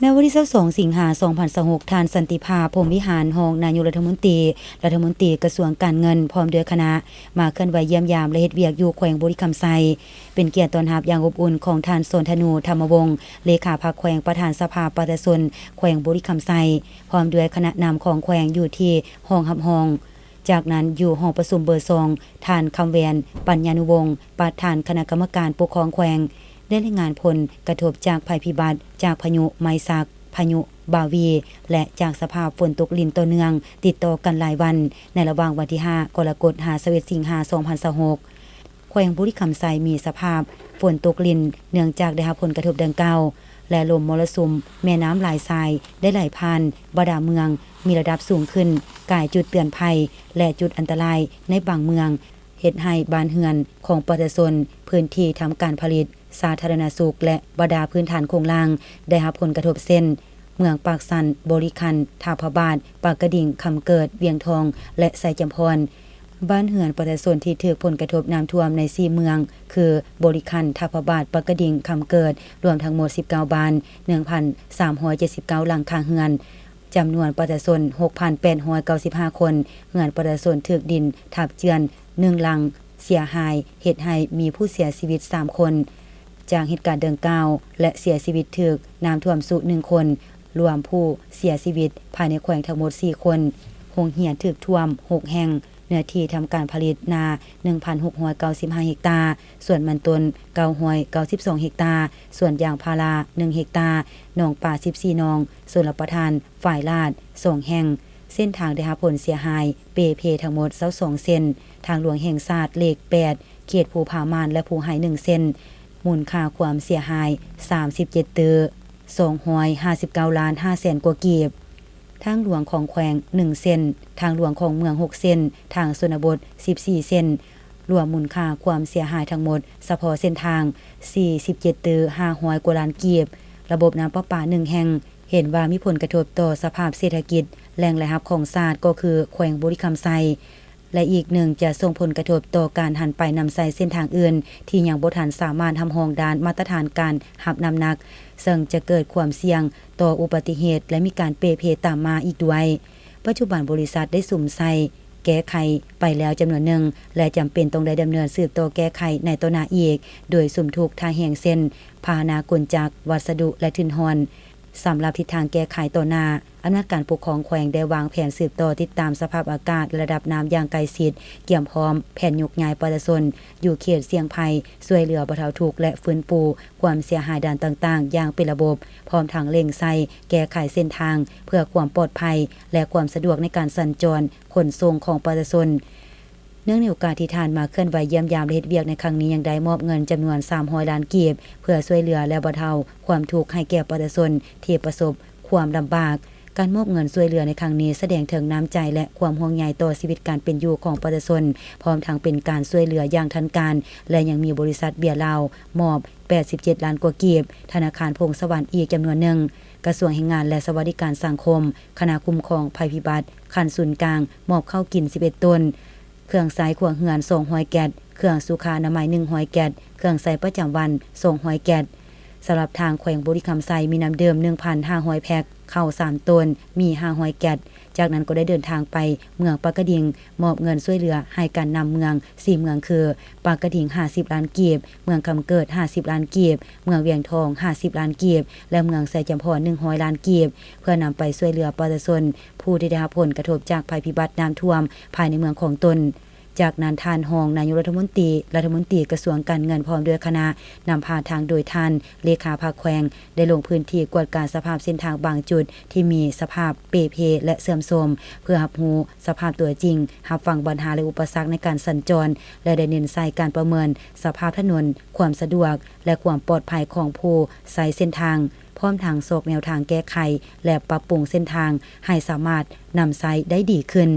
ในวันที่22สิงหาคม2026ท่านสันติภาพพรหมวิหารรองนายกรัฐมนตรีกระทรวงการเงินพร้อมด้วยคณะมาเคลื่อนไหวเยี่ยมยามและเฮ็ดเวียกอยู่แขวงบุรีคำไซเป็นเกียรติต้อนรับอย่างอบอุ่นของท่านโสนธนูธรรมวงศ์เลขาพรรคแขวงประธานสภาประชาชนแขวงบุรีคำไซพร้อมด้วยคณะนำของแขวงอยู่ที่ห้องรับรองจากนั้นอยู่ห้องประชุมเบอร์2ท่านคำแวนปัญญานุวงศ์ประธานคณะกรรมการปกครองแขวงได้รายงานผลกระทบจากภัยพิบัติจากพายุไมซักพายุบาวีและจากสภาพฝนตกลิ่นต่อเนื่องติดต่อกันหลายวันในระหว่างวันที่5กรกฎาคม21สิงหาคม2026แขวงบุรีคำไซมีสภาพฝนตกลิ่นเนื่องจากได้รับผลกระทบดังกล่าวและลมมรสุมแม่น้ำหลายสายได้ไหลผ่านบดาเมืองมีระดับสูงขึ้นกลายจุดเตือนภัยและจุดอันตรายในบางเมืองเฮ็ดให้บ้านเรือนของประชาชนพื้นที่ทำการผลิตสาธารณสุขและบดาพื้นฐานโครงล่างได้รับผลกระทบเช่นเมืองปากสันบริคันท่าพระบาทปากกระดิ่งคำเกิดเวียงทองและไสจำพรบ้านเรือนประชาชนที่ถูกผลกระทบน้ำท่วมใน4เมืองคือบริคันท่าพระบาทปากกระดิ่งคำเกิดรวมทั้งหมด19บ้าน 1,379 หลังคาเรือนจำนวนประชาชน 6,895 คนเรือนประชาชนถูกดินทับเจือน1หลังเสียหายเฮ็ดให้มีผู้เสียชีวิต3คนจากเหตุการณ์ดังกล่าวและเสียชีวิตถูกน้ำท่วมสูง1คนรวมผู้เสียชีวิตภายในแขวงทั้งหมด4คนโรงเรียนถูกท่วม6แห่งเนื้อที่ทำการผลิตนา 1,695 เฮกตาร์ส่วนมันต้น992 เฮกตาร์ส่วนยางพารา1เฮกตาร์หนองป่า14หนองส่วนรับประทานฝ่ายลาด2แห่งเส้นทางได้รับผลเสียหายเปเพทั้งหมด22เส้นทางหลวงแห่งชาติเลข8เขตภูผามานและภูไห1เส้นมูลค่าความเสียหาย37ตื้อ259ล้าน5แสนกว่ากีบทางหลวงของแขวง1เส้นทางหลวงของเมือง6เส้นทางชนบท14เส้นรวมมูลค่าความเสียหายทั้งหมดเฉพาะเส้นทาง47ตื้อ500กว่าล้านกีบระบบน้ำประปา1แห่งเห็นว่ามีผลกระทบต่อสภาพเศรษฐกิจแหล่งรายรับของชาติก็คือแขวงบุรีคำไซและอีกหนึ่งจะส่งผลกระทบต่อการหันไปนำใส่เส้นทางอื่นที่ยังบ่ทันสามารถทำรองด้านมาตรฐานการหับน้ำหนักซึ่งจะเกิดความเสี่ยงต่ออุบัติเหตุและมีการเปเพตามมาอีกด้วยปัจจุบันบริษัทได้สุ่มใส่แก้ไขไปแล้วจำนวนหนึ่งและจำเป็นต้องได้ดำเนินสืบต่อแก้ไขในต่อหน้าอีกโดยสุ่มทุกทางแห่งเส้นพาหนะกลจักรวัสดุและทุนหอนสำหรับทิศทางแก้ไขต่อหน้าอำนาจการปกครองแขวงได้วางแผนสืบต่อติดตามสภาพอากาศระดับน้ำอย่างใกล้ชิดเกี่ยมพร้อมแผนยกย้ายประชาชนอยู่เขตเสี่ยงภัยช่วยเหลือบรรเทาทุกข์และฟื้นฟูความเสียหายด้านต่างๆอย่างเป็นระบบพร้อมทางเร่งใส่แก้ไขเส้นทางเพื่อความปลอดภัยและความสะดวกในการสัญจรขนส่งของประชาชนเนื่องในโอกาสที่ท่านมาเคลื่อนไหวเยี่ยมยามและเฮ็ดเวียกในครั้งนี้ยังได้มอบเงินจำนวน300ล้านกีบเพื่อช่วยเหลือและบรรเทาความทุกข์ให้แก่ประชาชนที่ประสบความลำบากการมอบเงินช่วยเหลือในครั้งนี้แสดงถึงน้ำใจและความห่วงใยต่อชีวิตการเป็นอยู่ของประชาชนพร้อมทั้งเป็นการช่วยเหลืออย่างทันการและยังมีบริษัทเบียร์ลาวมอบ87ล้านกว่ากีบธนาคารพงสวรรค์อีกจำนวนหนึ่งกระทรวงแรงงานและสวัสดิการสังคมคณะคุ้มครองภัยพิบัติคันศูนย์กลางมอบข้าวกิน11ต้นเครื่องใช้ครัวเรือน200แก๊สเครื่องสุขาอนามัย100แก๊สเครื่องใช้ประจำวัน200แก๊สสำหรับทางแขวงบุรีคำไซมีน้ำเดิม 1,500 แพ็คข้าว3ตนมี500แก๊สจากนั้นก็ได้เดินทางไปเมืองปากกระดิ่งมอบเงินช่วยเหลือให้การนำเมือง4เมืองคือปากกระดิ่ง50ล้านกีบเมืองคำเกิด50ล้านกีบเมืองเวียงทอง50ล้านกีบและเมืองไสจำพร100ล้านกีบเพื่อนำไปช่วยเหลือประชาชนผู้ที่ได้รับผลกระทบจากภัยพิบัติน้ำท่วมภายในเมืองของตนจากนั้นท่านรองนายกรัฐมนตรีกระทรวงการเงินพร้อมด้วยคณะนำพาทางโดยท่านเลขาพรรคแขวงได้ลงพื้นที่กวดการสภาพเส้นทางบางจุดที่มีสภาพเปเพและเสื่อมโทรมเพื่อรับรู้สภาพตัวจริงรับฟังปัญหาและอุปสรรคในการสัญจรและได้เน้นใส่การประเมินสภาพถนนความสะดวกและความปลอดภัยของผู้ใช้เส้นทางพร้อมทางโศกแนวทางแก้ไขและปรับปรุงเส้นทางให้สามารถนำใช้ได้ดีขึ้น